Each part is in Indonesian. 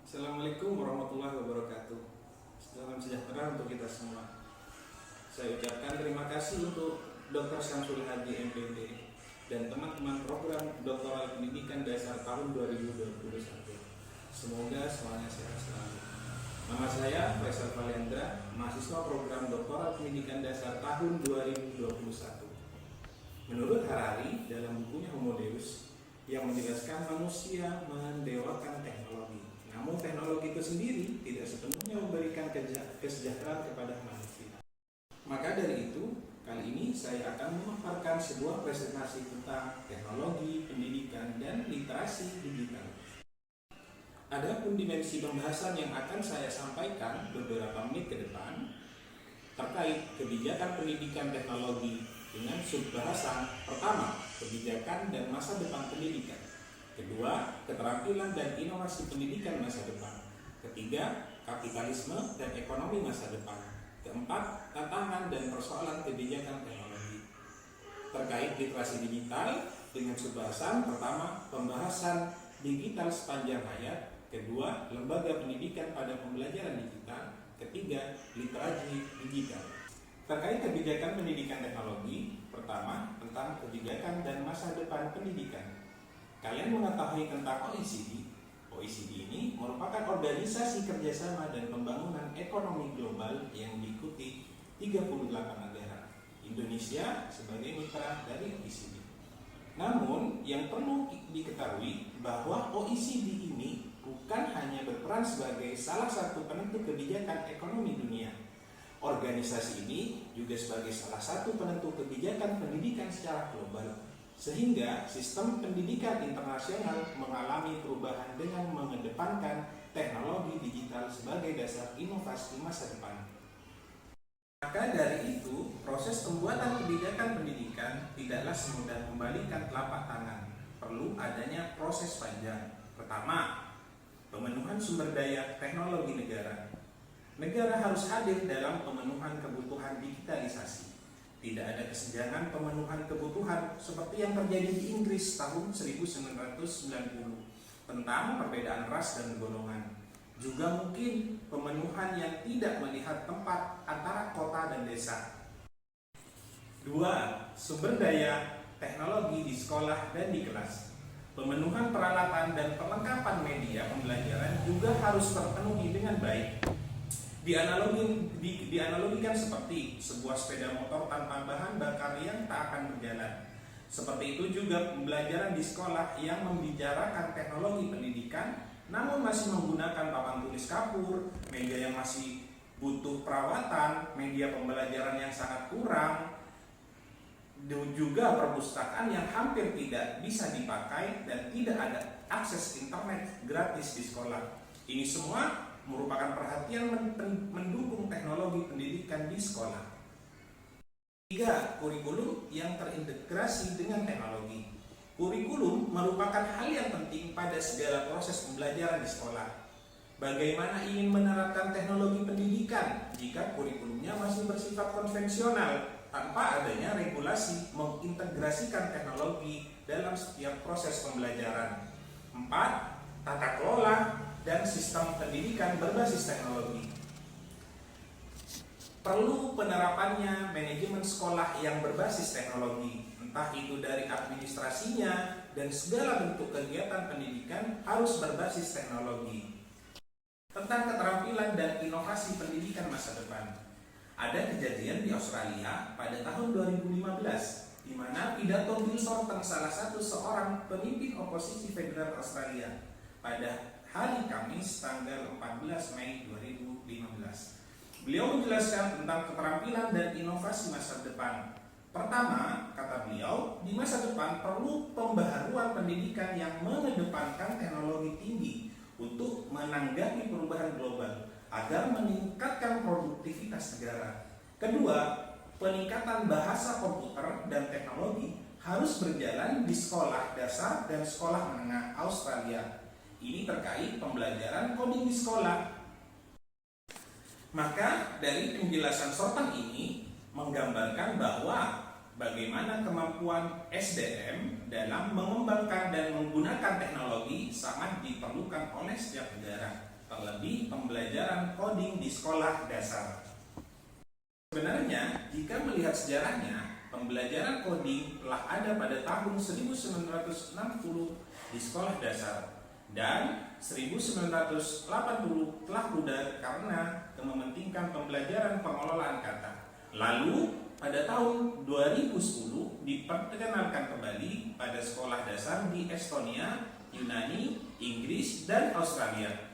Assalamualaikum warahmatullahi wabarakatuh. Salam sejahtera untuk kita semua. Saya ucapkan terima kasih untuk Dr. Syamsul Hadi MPD dan teman-teman program Doktoral Pendidikan Dasar tahun 2021. Semoga semuanya sehat selalu. Nama saya Faisal Valendra, mahasiswa program Doktoral Pendidikan Dasar tahun 2021. Menurut Harari dalam bukunya Homo Deus yang menjelaskan manusia mendewakan teknologi. Namun teknologi itu sendiri tidak sepenuhnya memberikan kesejahteraan kepada manusia. Maka dari itu, kali ini saya akan memaparkan sebuah presentasi tentang teknologi, pendidikan, dan literasi digital. Adapun dimensi pembahasan yang akan saya sampaikan beberapa menit ke depan terkait kebijakan pendidikan teknologi dengan subbahasan pertama, kebijakan dan masa depan pendidikan. Kedua, keterampilan dan inovasi pendidikan masa depan. Ketiga, kapitalisme dan ekonomi masa depan. Keempat, tantangan dan persoalan kebijakan teknologi. Terkait literasi digital dengan subbahasan pertama, pembahasan digital sepanjang hayat. Kedua, lembaga pendidikan pada pembelajaran digital. Ketiga, literasi digital. Terkait kebijakan pendidikan teknologi, pertama, tentang kebijakan dan masa depan pendidikan. Kalian mengetahui tentang OECD? OECD ini merupakan organisasi kerjasama dan pembangunan ekonomi global yang diikuti 38 negara. Indonesia sebagai mitra dari OECD. Namun, yang perlu diketahui bahwa OECD ini bukan hanya berperan sebagai salah satu penentu kebijakan ekonomi dunia. Organisasi ini juga sebagai salah satu penentu kebijakan pendidikan secara global. Sehingga sistem pendidikan internasional mengalami perubahan dengan mengedepankan teknologi digital sebagai dasar inovasi masa depan. Maka dari itu, proses pembuatan kebijakan pendidikan tidaklah semudah membalikan telapak tangan. Perlu adanya proses panjang. Pertama, pemenuhan sumber daya teknologi negara. Negara harus hadir dalam pemenuhan kebutuhan digitalisasi. Tidak ada kesenjangan pemenuhan kebutuhan seperti yang terjadi di Inggris tahun 1990 tentang perbedaan ras dan golongan. Juga mungkin pemenuhan yang tidak melihat tempat antara kota dan desa. Dua, sumber daya teknologi di sekolah dan di kelas. Pemenuhan peralatan dan perlengkapan media pembelajaran juga harus terpenuhi dengan baik. Dianalogikan seperti sebuah sepeda motor tanpa bahan bakar yang tak akan berjalan. Seperti itu juga pembelajaran di sekolah yang membicarakan teknologi pendidikan namun masih menggunakan papan tulis kapur, meja yang masih butuh perawatan, media pembelajaran yang sangat kurang, juga perpustakaan yang hampir tidak bisa dipakai dan tidak ada akses internet gratis di sekolah. Ini semua merupakan perhatian mendukung teknologi pendidikan di sekolah. Tiga, kurikulum yang terintegrasi dengan teknologi. Kurikulum merupakan hal yang penting pada segala proses pembelajaran di sekolah. Bagaimana ingin menerapkan teknologi pendidikan jika kurikulumnya masih bersifat konvensional tanpa adanya regulasi mengintegrasikan teknologi dalam setiap proses pembelajaran. Empat, tata kelola dan sistem pendidikan berbasis teknologi. Perlu penerapannya manajemen sekolah yang berbasis teknologi, entah itu dari administrasinya dan segala bentuk kegiatan pendidikan harus berbasis teknologi. Tentang keterampilan dan inovasi pendidikan masa depan. Ada kejadian di Australia pada tahun 2015 di mana pidato Bill Shorten, salah satu seorang pemimpin oposisi federal Australia, pada hari Kamis tanggal 14 Mei 2015. Beliau menjelaskan tentang keterampilan dan inovasi masa depan. Pertama, kata beliau, di masa depan perlu pembaharuan pendidikan yang mengedepankan teknologi tinggi untuk menanggapi perubahan global agar meningkatkan produktivitas negara. Kedua, peningkatan bahasa komputer dan teknologi harus berjalan di sekolah dasar dan sekolah menengah Australia. Ini terkait pembelajaran coding di sekolah. Maka dari penjelasan Shorten ini menggambarkan bahwa bagaimana kemampuan SDM dalam mengembangkan dan menggunakan teknologi sangat diperlukan oleh setiap negara. terlebih pembelajaran coding di sekolah dasar. Sebenarnya, jika melihat sejarahnya, pembelajaran coding telah ada pada tahun 1960 di sekolah dasar dan 1980 telah pudar karena mementingkan pembelajaran pengelolaan kata. Lalu pada tahun 2010 diperkenalkan kembali pada sekolah dasar di Estonia, Yunani, Inggris, dan Australia.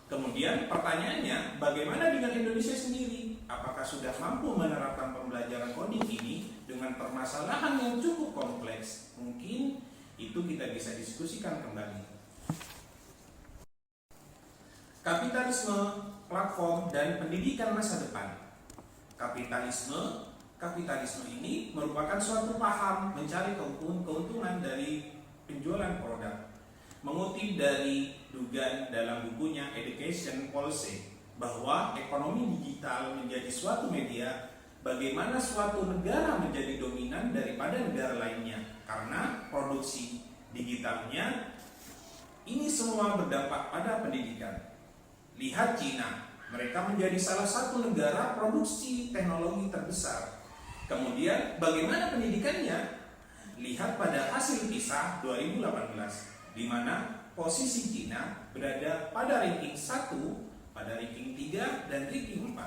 Kemudian pertanyaannya, bagaimana dengan Indonesia sendiri? Apakah sudah mampu menerapkan pembelajaran coding ini dengan permasalahan yang cukup kompleks? Mungkin itu kita bisa diskusikan kembali. Kapitalisme, platform, dan pendidikan masa depan. Kapitalisme ini merupakan suatu paham mencari keuntungan dari penjualan produk. Mengutip dari Dugan dalam bukunya Education Policy bahwa ekonomi digital menjadi suatu media bagaimana suatu negara menjadi dominan daripada negara lainnya karena produksi digitalnya ini semua berdampak pada pendidikan. Lihat Cina, mereka menjadi salah satu negara produksi teknologi terbesar. Kemudian bagaimana pendidikannya? Lihat pada hasil PISA 2018 di mana posisi Cina berada pada ranking 1, pada ranking 3, dan ranking 4.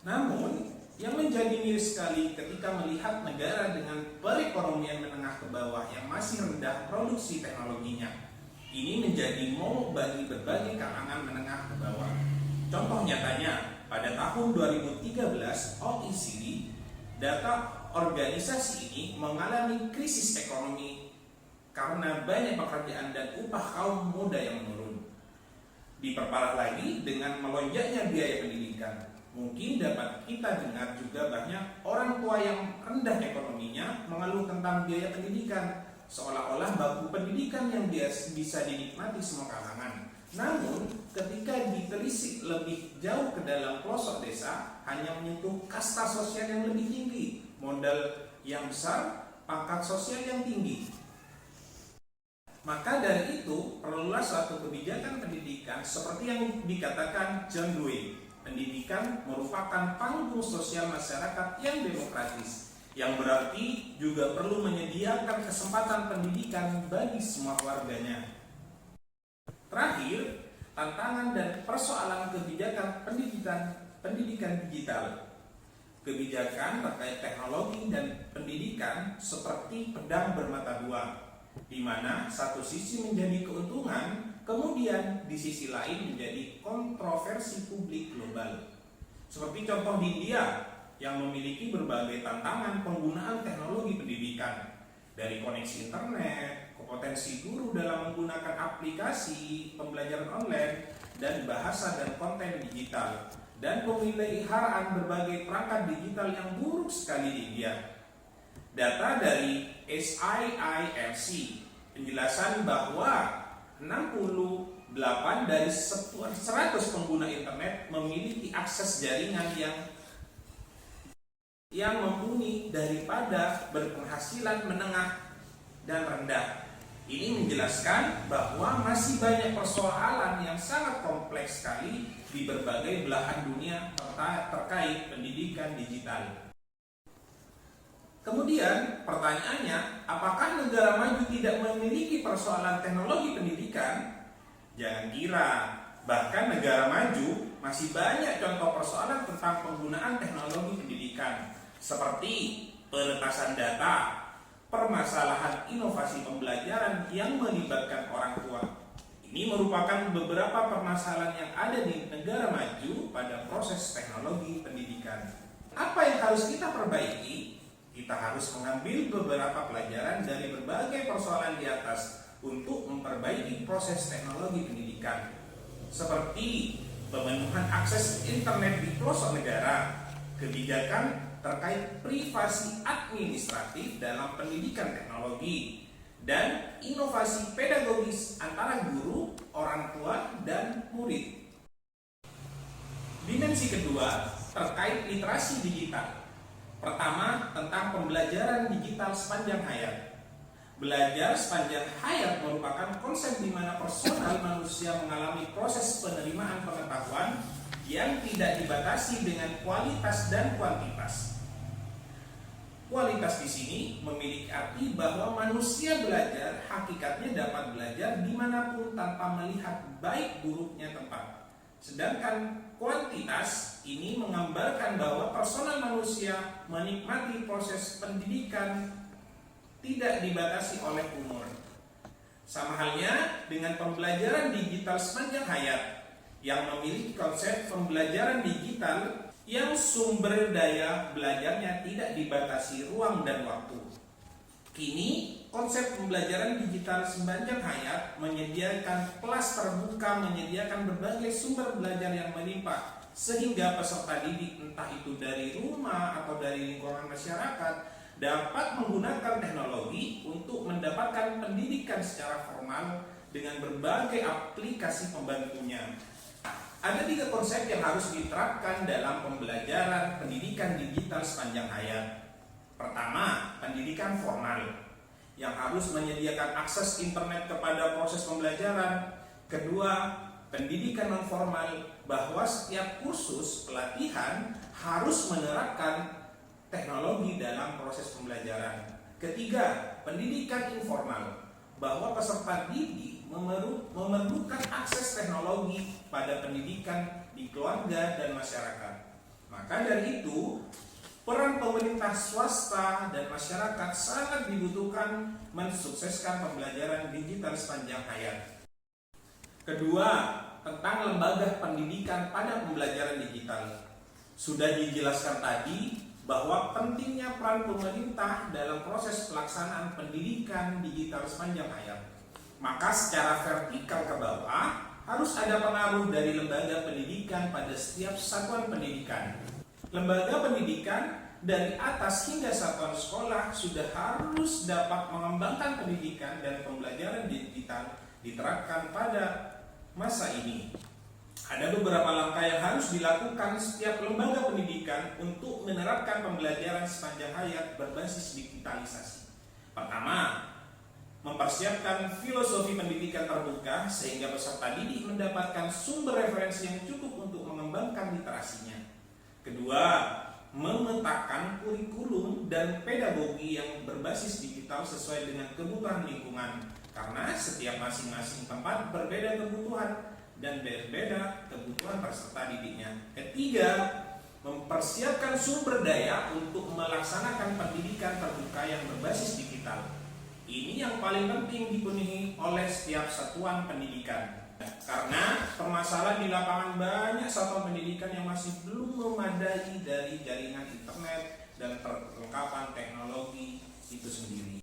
Namun, yang menjadi miris sekali ketika melihat negara dengan perekonomian menengah ke bawah yang masih rendah produksi teknologinya. Ini menjadi momok bagi berbagai kalangan menengah ke bawah. Contoh nyatanya, pada tahun 2013 OECD data organisasi ini mengalami krisis ekonomi karena banyak pekerjaan dan upah kaum muda yang menurun. Diperparah lagi dengan melonjaknya biaya pendidikan. Mungkin dapat kita dengar juga banyak orang tua yang rendah ekonominya mengeluh tentang biaya pendidikan, seolah-olah bangku pendidikan yang bisa dinikmati semua kalangan. Namun, ketika ditelisik lebih jauh ke dalam pelosok desa, hanya menyentuh kasta sosial yang lebih tinggi, modal yang besar, pangkat sosial yang tinggi. Maka dari itu, perlulah suatu kebijakan pendidikan seperti yang dikatakan John Dewey. Pendidikan merupakan panggung sosial masyarakat yang demokratis, yang berarti juga perlu menyediakan kesempatan pendidikan bagi semua warganya. Terakhir, tantangan dan persoalan kebijakan pendidikan digital. Kebijakan terkait teknologi dan pendidikan seperti pedang bermata dua, di mana satu sisi menjadi keuntungan, kemudian di sisi lain menjadi kontroversi publik global. Seperti contoh di India yang memiliki berbagai tantangan penggunaan teknologi pendidikan, dari koneksi internet, kompetensi guru dalam menggunakan aplikasi pembelajaran online, dan bahasa dan konten digital, dan pemeliharaan berbagai perangkat digital yang buruk sekali di India. Data dari SIIMC penjelasan bahwa 68 dari 100 pengguna internet memiliki akses jaringan yang mumpuni daripada berpenghasilan menengah dan rendah. Ini menjelaskan bahwa masih banyak persoalan yang sangat kompleks sekali di berbagai belahan dunia terkait pendidikan digital. Kemudian pertanyaannya, apakah negara maju tidak memiliki persoalan teknologi pendidikan? Jangan kira, bahkan negara maju masih banyak contoh persoalan tentang penggunaan teknologi pendidikan, seperti peretasan data, permasalahan inovasi pembelajaran yang melibatkan orang tua. Ini merupakan beberapa permasalahan yang ada di negara maju pada proses teknologi pendidikan. Apa yang harus kita perbaiki? Kita harus mengambil beberapa pelajaran dari berbagai persoalan di atas untuk memperbaiki proses teknologi pendidikan, seperti pemenuhan akses internet di pelosok negara, kebijakan terkait privasi administratif dalam pendidikan teknologi, dan inovasi pedagogis antara guru, orang tua, dan murid. Dimensi kedua terkait literasi digital. Pertama, tentang pembelajaran digital sepanjang hayat. Belajar sepanjang hayat merupakan konsep di mana personal manusia mengalami proses penerimaan pengetahuan yang tidak dibatasi dengan kualitas dan kuantitas. Kualitas di sini memiliki arti bahwa manusia belajar hakikatnya dapat belajar dimanapun tanpa melihat baik buruknya tempat. Sedangkan kuantitas ini menggambarkan bahwa personal manusia menikmati proses pendidikan tidak dibatasi oleh umur. Sama halnya dengan pembelajaran digital sepanjang hayat yang memiliki konsep pembelajaran digital yang sumber daya belajarnya tidak dibatasi ruang dan waktu. Kini, konsep pembelajaran digital sepanjang hayat menyediakan kelas terbuka, menyediakan berbagai sumber belajar yang melimpah, sehingga peserta didik entah itu dari rumah atau dari lingkungan masyarakat dapat menggunakan teknologi untuk mendapatkan pendidikan secara formal dengan berbagai aplikasi pembantunya. Ada 3 konsep yang harus diterapkan dalam pembelajaran pendidikan digital sepanjang hayat. Pertama, pendidikan formal yang harus menyediakan akses internet kepada proses pembelajaran. Kedua, pendidikan non formal bahwa setiap kursus pelatihan harus menerapkan teknologi dalam proses pembelajaran. Ketiga, pendidikan informal bahwa peserta didik memerlukan akses teknologi pada pendidikan di keluarga dan masyarakat. Maka dari itu, peran pemerintah, swasta, dan masyarakat sangat dibutuhkan mensukseskan pembelajaran digital sepanjang hayat. Kedua, tentang lembaga pendidikan pada pembelajaran digital. Sudah dijelaskan tadi bahwa pentingnya peran pemerintah dalam proses pelaksanaan pendidikan digital sepanjang hayat. Maka secara vertikal ke bawah harus ada pengaruh dari lembaga pendidikan pada setiap satuan pendidikan. Lembaga pendidikan dari atas hingga satuan sekolah sudah harus dapat mengembangkan pendidikan dan pembelajaran digital diterapkan pada masa ini. Ada beberapa langkah yang harus dilakukan setiap lembaga pendidikan untuk menerapkan pembelajaran sepanjang hayat berbasis digitalisasi. Pertama, mempersiapkan filosofi pendidikan terbuka sehingga peserta didik mendapatkan sumber referensi yang cukup untuk mengembangkan literasinya. Kedua, memetakan kurikulum dan pedagogi yang berbasis digital sesuai dengan kebutuhan lingkungan, karena setiap masing-masing tempat berbeda kebutuhan dan berbeda kebutuhan peserta didiknya. Ketiga, mempersiapkan sumber daya untuk melaksanakan pendidikan terbuka yang berbasis digital. Ini yang paling penting dipenuhi oleh setiap satuan pendidikan. Karena permasalahan di lapangan banyak satuan pendidikan yang masih belum memadai dari jaringan internet dan perlengkapan teknologi itu sendiri.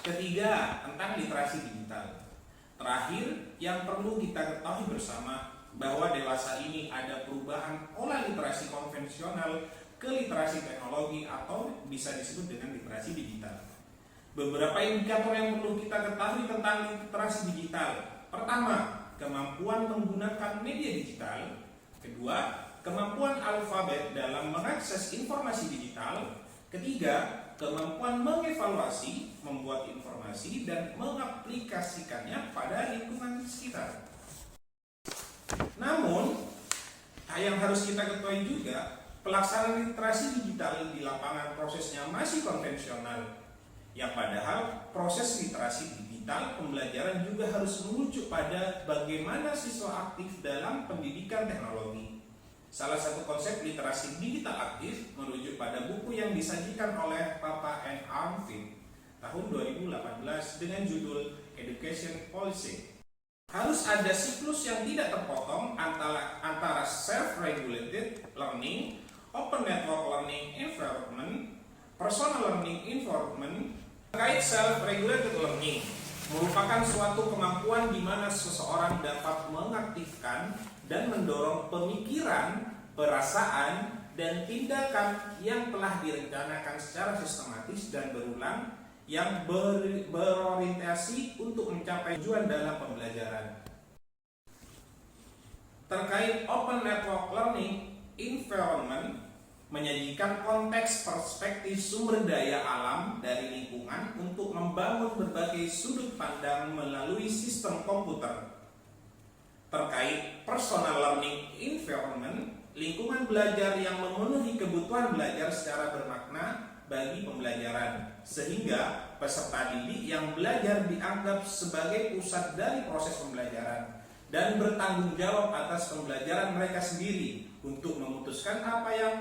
Ketiga, tentang literasi digital. Terakhir, yang perlu kita ketahui bersama bahwa dewasa ini ada perubahan pola literasi konvensional ke literasi teknologi atau bisa disebut dengan literasi digital. Beberapa indikator yang perlu kita ketahui tentang literasi digital. Pertama, kemampuan menggunakan media digital. Kedua, kemampuan alfabet dalam mengakses informasi digital. Ketiga, kemampuan mengevaluasi, membuat informasi, dan mengaplikasikannya pada lingkungan sekitar. Namun, yang harus kita ketahui juga, pelaksanaan literasi digital di lapangan prosesnya masih konvensional. Yang padahal proses literasi digital pembelajaran juga harus merujuk pada bagaimana siswa aktif dalam pendidikan teknologi. Salah satu konsep literasi digital aktif merujuk pada buku yang disajikan oleh Papa and Armfield tahun 2018 dengan judul Education Policy. Harus ada siklus yang tidak terpotong antara self-regulated learning, open network learning environment, personal learning environment. Terkait self-regulated learning merupakan suatu kemampuan di mana seseorang dapat mengaktifkan dan mendorong pemikiran, perasaan, dan tindakan yang telah direncanakan secara sistematis dan berulang yang berorientasi untuk mencapai tujuan dalam pembelajaran. Terkait open network learning environment, menyajikan konteks perspektif sumber daya alam dari lingkungan untuk membangun berbagai sudut pandang melalui sistem komputer. Terkait personal learning environment, lingkungan belajar yang memenuhi kebutuhan belajar secara bermakna bagi pembelajaran, sehingga peserta didik yang belajar dianggap sebagai pusat dari proses pembelajaran dan bertanggung jawab atas pembelajaran mereka sendiri untuk memutuskan apa yang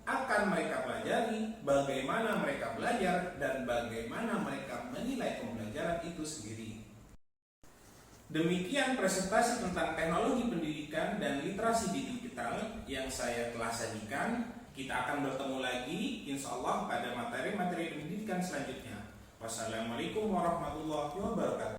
akan mereka pelajari, bagaimana mereka belajar, dan bagaimana mereka menilai pembelajaran itu sendiri. Demikian presentasi tentang teknologi pendidikan dan literasi digital yang saya telah sajikan. Kita akan bertemu lagi insya Allah pada materi-materi pendidikan selanjutnya. Wassalamualaikum warahmatullahi wabarakatuh.